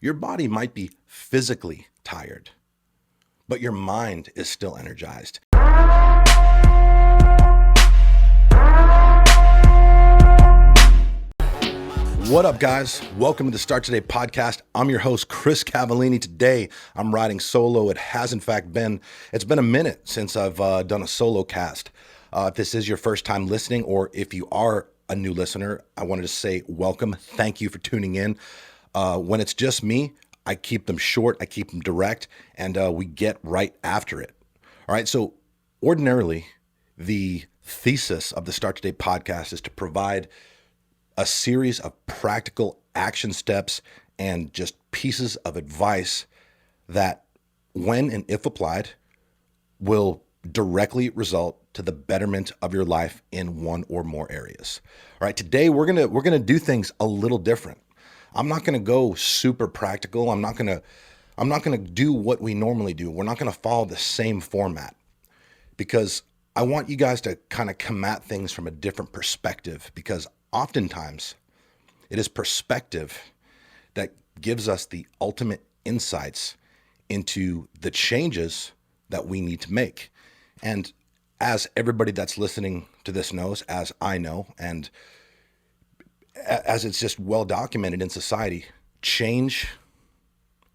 Your body might be physically tired, but your mind is still energized. What up, guys? Welcome to the Start Today podcast. I'm your host, Chris Cavallini. Today, I'm riding solo. It's been a minute since I've done a solo cast. If this is your first time listening, or if you are a new listener, I wanted to say welcome. Thank you for tuning in. When it's just me, I keep them short, I keep them direct, and we get right after it. All right, so ordinarily, the thesis of the Start Today podcast is to provide a series of practical action steps and just pieces of advice that, when and if applied, will directly result to the betterment of your life in one or more areas. All right, today we're gonna do things a little different. I'm not gonna go super practical. I'm not gonna do what we normally do. We're not gonna follow the same format, because I want you guys to kind of come at things from a different perspective, because oftentimes it is perspective that gives us the ultimate insights into the changes that we need to make. And as everybody that's listening to this knows, as I know, and as it's just well documented in society, change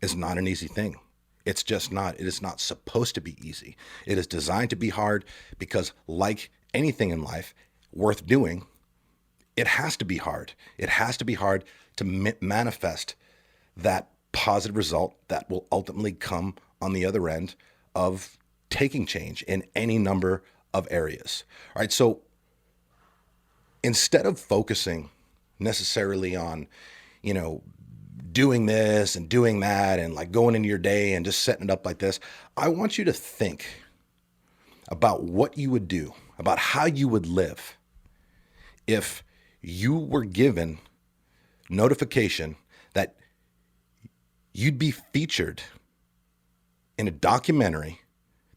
is not an easy thing. It's just not. It is not supposed to be easy. It is designed to be hard because, like anything in life worth doing, it has to be hard. It has to be hard to manifest that positive result that will ultimately come on the other end of taking change in any number of areas. All right, so instead of focusing necessarily on, doing this and doing that and like going into your day and just setting it up like this, I want you to think about what you would do, about how you would live if you were given notification that you'd be featured in a documentary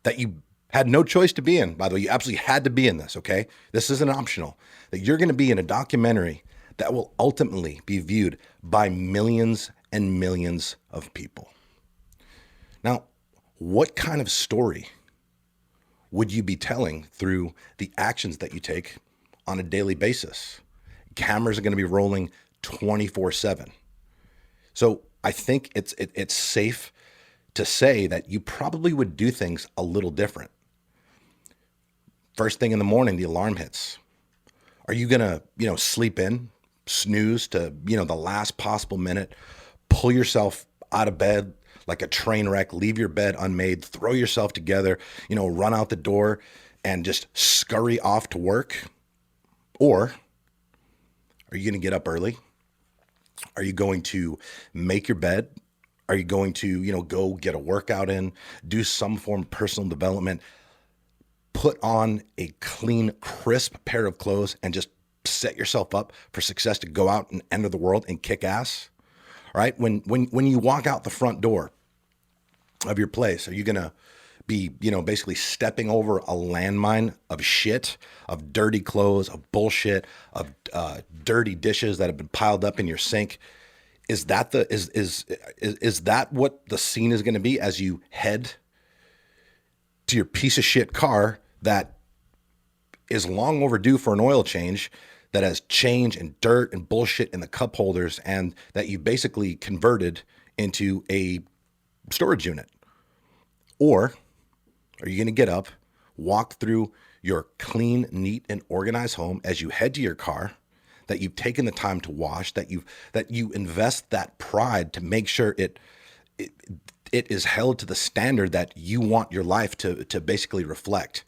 that you had no choice to be in. By the way, you absolutely had to be in this, okay? This isn't optional. That you're going to be in a documentary that will ultimately be viewed by millions and millions of people. Now, what kind of story would you be telling through the actions that you take on a daily basis? Cameras are going to be rolling 24/7. So I think it's safe to say that you probably would do things a little different. First thing in the morning, the alarm hits. Are you going to, sleep in, snooze to, the last possible minute, pull yourself out of bed like a train wreck, leave your bed unmade, throw yourself together, run out the door and just scurry off to work? Or are you going to get up early? Are you going to make your bed? Are you going to, go get a workout in, do some form of personal development, put on a clean, crisp pair of clothes and just set yourself up for success to go out and enter the world and kick ass? All right. When you walk out the front door of your place, are you going to be, basically stepping over a landmine of shit, of dirty clothes, of bullshit, of dirty dishes that have been piled up in your sink? Is that is that what the scene is going to be as you head to your piece of shit car that is long overdue for an oil change, that has change and dirt and bullshit in the cup holders, and that you basically converted into a storage unit? Or are you going to get up, walk through your clean, neat, and organized home as you head to your car that you've taken the time to wash, that you invest that pride to make sure it is held to the standard that you want your life to basically reflect?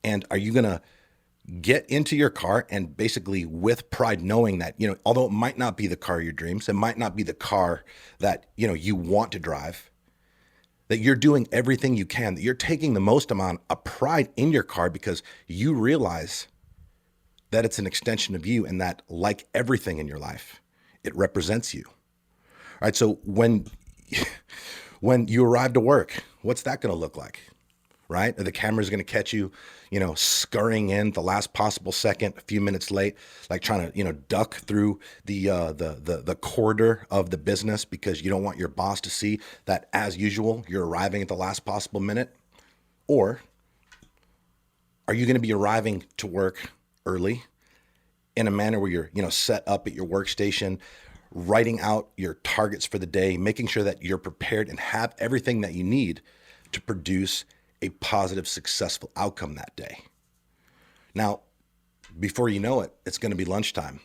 And are you going to get into your car and basically, with pride, knowing that, although it might not be the car of your dreams, it might not be the car that, you want to drive, that you're doing everything you can, that you're taking the most amount of pride in your car because you realize that it's an extension of you, and that, like everything in your life, it represents you. All right, so when you arrive to work, what's that going to look like? right? Or the camera's going to catch you, scurrying in the last possible second, a few minutes late, like trying to, duck through the corridor of the business because you don't want your boss to see that, as usual, you're arriving at the last possible minute? Or are you going to be arriving to work early in a manner where you're, set up at your workstation, writing out your targets for the day, making sure that you're prepared and have everything that you need to produce a positive, successful outcome that day? Now, before you know it, it's going to be lunchtime.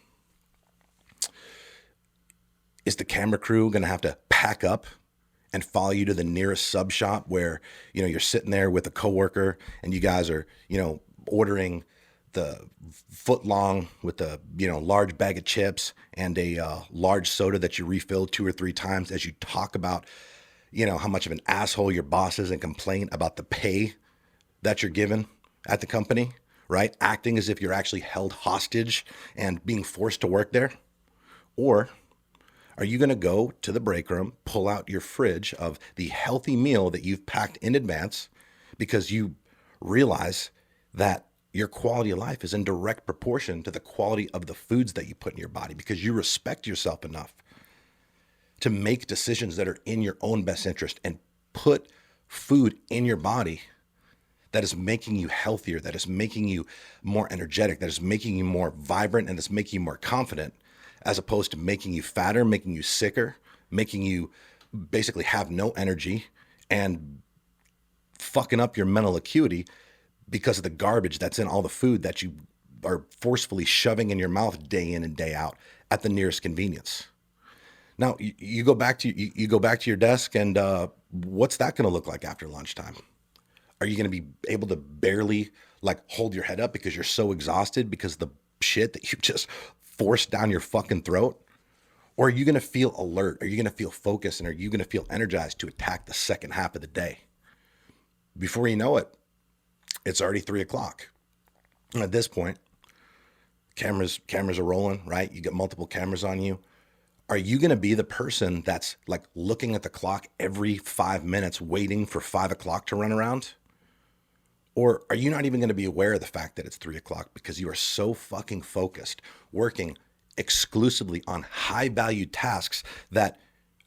Is the camera crew going to have to pack up and follow you to the nearest sub shop where, you're sitting there with a coworker and you guys are, ordering the foot long with a, large bag of chips and a large soda that you refill 2 or 3 times as you talk about, how much of an asshole your boss is and complain about the pay that you're given at the company, right? Acting as if you're actually held hostage and being forced to work there? Or are you going to go to the break room, pull out your fridge of the healthy meal that you've packed in advance because you realize that your quality of life is in direct proportion to the quality of the foods that you put in your body, because you respect yourself enough to make decisions that are in your own best interest and put food in your body that is making you healthier, that is making you more energetic, that is making you more vibrant, and that's making you more confident, as opposed to making you fatter, making you sicker, making you basically have no energy and fucking up your mental acuity because of the garbage that's in all the food that you are forcefully shoving in your mouth day in and day out at the nearest convenience. Now you go back to your desk, and what's that going to look like after lunchtime? Are you going to be able to barely like hold your head up because you're so exhausted because of the shit that you just forced down your fucking throat? Or are you going to feel alert? Are you going to feel focused? And are you going to feel energized to attack the second half of the day? Before you know it, it's already 3:00. And at this point, cameras are rolling, right? You got multiple cameras on you. Are you going to be the person that's like looking at the clock every 5 minutes, waiting for 5:00 to run around? Or are you not even going to be aware of the fact that it's 3:00 because you are so fucking focused, working exclusively on high value tasks that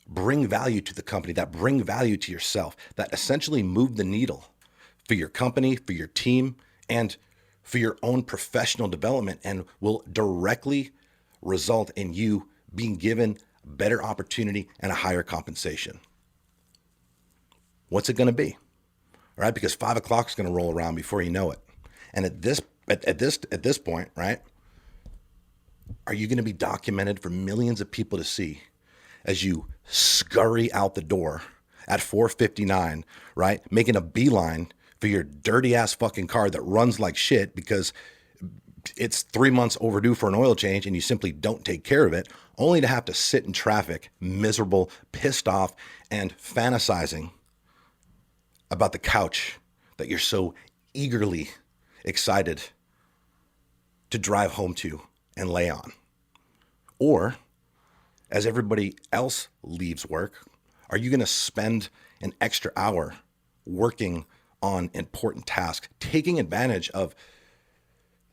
bring value to the company, that bring value to yourself, that essentially move the needle for your company, for your team, and for your own professional development, and will directly result in you being given better opportunity and a higher compensation? What's it going to be? All right, because 5:00 is going to roll around before you know it. And at this point, right, are you going to be documented for millions of people to see as you scurry out the door at 4:59, right, making a beeline for your dirty ass fucking car that runs like shit because it's 3 months overdue for an oil change and you simply don't take care of it, only to have to sit in traffic, miserable, pissed off, and fantasizing about the couch that you're so eagerly excited to drive home to and lay on? Or, as everybody else leaves work, are you going to spend an extra hour working on important tasks, taking advantage of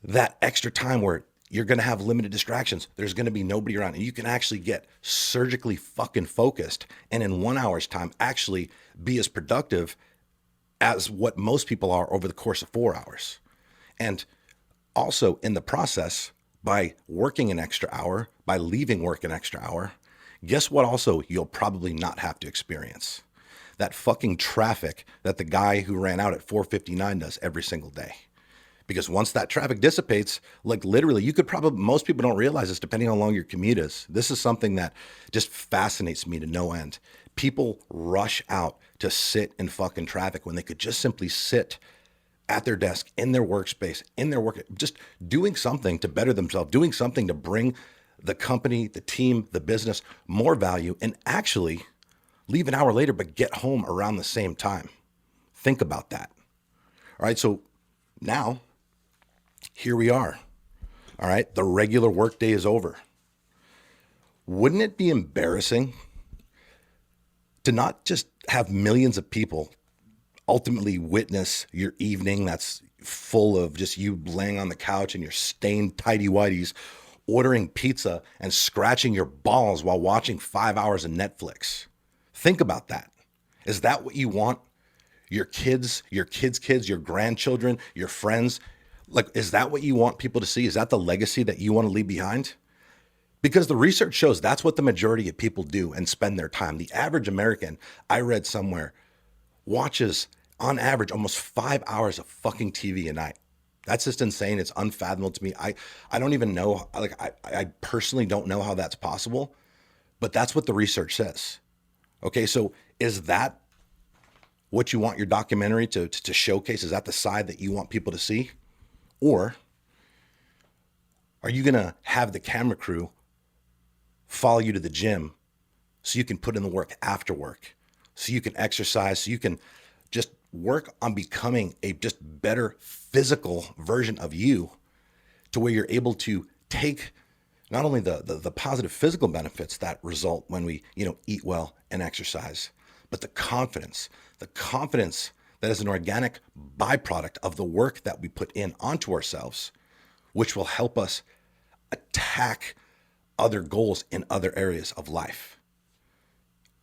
that extra time where you're going to have limited distractions? There's going to be nobody around, and you can actually get surgically fucking focused and in 1 hour's time actually be as productive as what most people are over the course of 4 hours. And also in the process, by working an extra hour, by leaving work an extra hour, guess what also you'll probably not have to experience? That fucking traffic that the guy who ran out at 4:59 does every single day. Because once that traffic dissipates, like literally, most people don't realize this depending on how long your commute is. This is something that just fascinates me to no end. People rush out to sit in fucking traffic when they could just simply sit at their desk, in their workspace, in their work, just doing something to better themselves, doing something to bring the company, the team, the business more value, and actually leave an hour later, but get home around the same time. Think about that. All right. So now here we are. All right. The regular workday is over. Wouldn't it be embarrassing to not just have millions of people ultimately witness your evening that's full of just you laying on the couch in your stained tighty whities, ordering pizza and scratching your balls while watching 5 hours of Netflix. Think about that. Is that what you want? Your kids, your kids, your grandchildren, your friends, like, is that what you want people to see? Is that the legacy that you want to leave behind? Because the research shows that's what the majority of people do and spend their time. The average American, I read somewhere, watches on average almost 5 hours of fucking TV a night. That's just insane. It's unfathomable to me. I don't even know, like, I personally don't know how that's possible, but that's what the research says. Okay, so is that what you want your documentary to showcase? Is that the side that you want people to see? Or are you gonna have the camera crew follow you to the gym so you can put in the work after work, so you can exercise, so you can just work on becoming a just better physical version of you, to where you're able to take not only the positive physical benefits that result when we, eat well and exercise, but the confidence that is an organic byproduct of the work that we put in onto ourselves, which will help us attack other goals in other areas of life.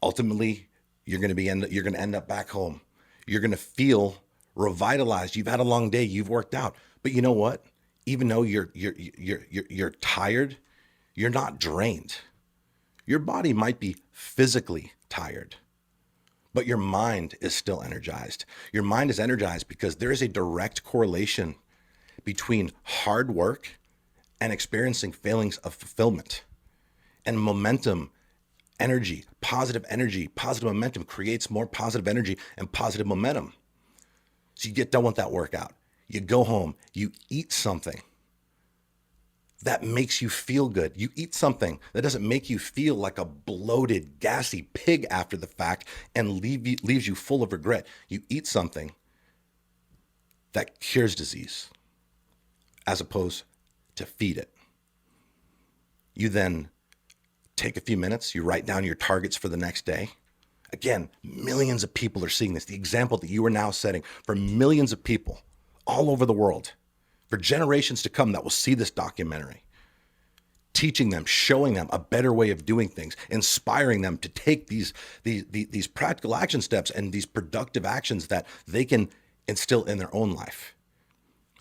Ultimately, you're going to end up back home. You're going to feel revitalized. You've had a long day. You've worked out, but you know what? Even though you're tired, you're not drained. Your body might be physically tired, but your mind is still energized. Your mind is energized because there is a direct correlation between hard work and experiencing feelings of fulfillment. And momentum, energy, positive momentum creates more positive energy and positive momentum. So you get done with that workout. You go home, you eat something that makes you feel good. You eat something that doesn't make you feel like a bloated, gassy pig after the fact and leaves you full of regret. You eat something that cures disease as opposed to feed it. You then take a few minutes, you write down your targets for the next day. Again, millions of people are seeing this. The example that you are now setting for millions of people all over the world, for generations to come that will see this documentary, teaching them, showing them a better way of doing things, inspiring them to take these practical action steps and these productive actions that they can instill in their own life.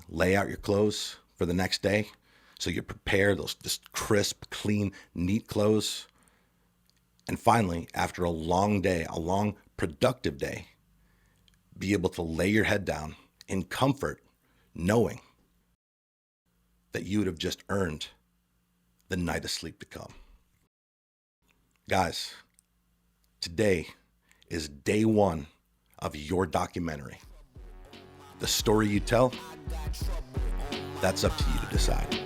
Lay out your clothes for the next day so you're prepared, those just crisp, clean, neat clothes. And finally, after a long day, a long productive day, be able to lay your head down in comfort, knowing that you would have just earned the night of sleep to come. Guys, today is day one of your documentary. The story you tell, that's up to you to decide.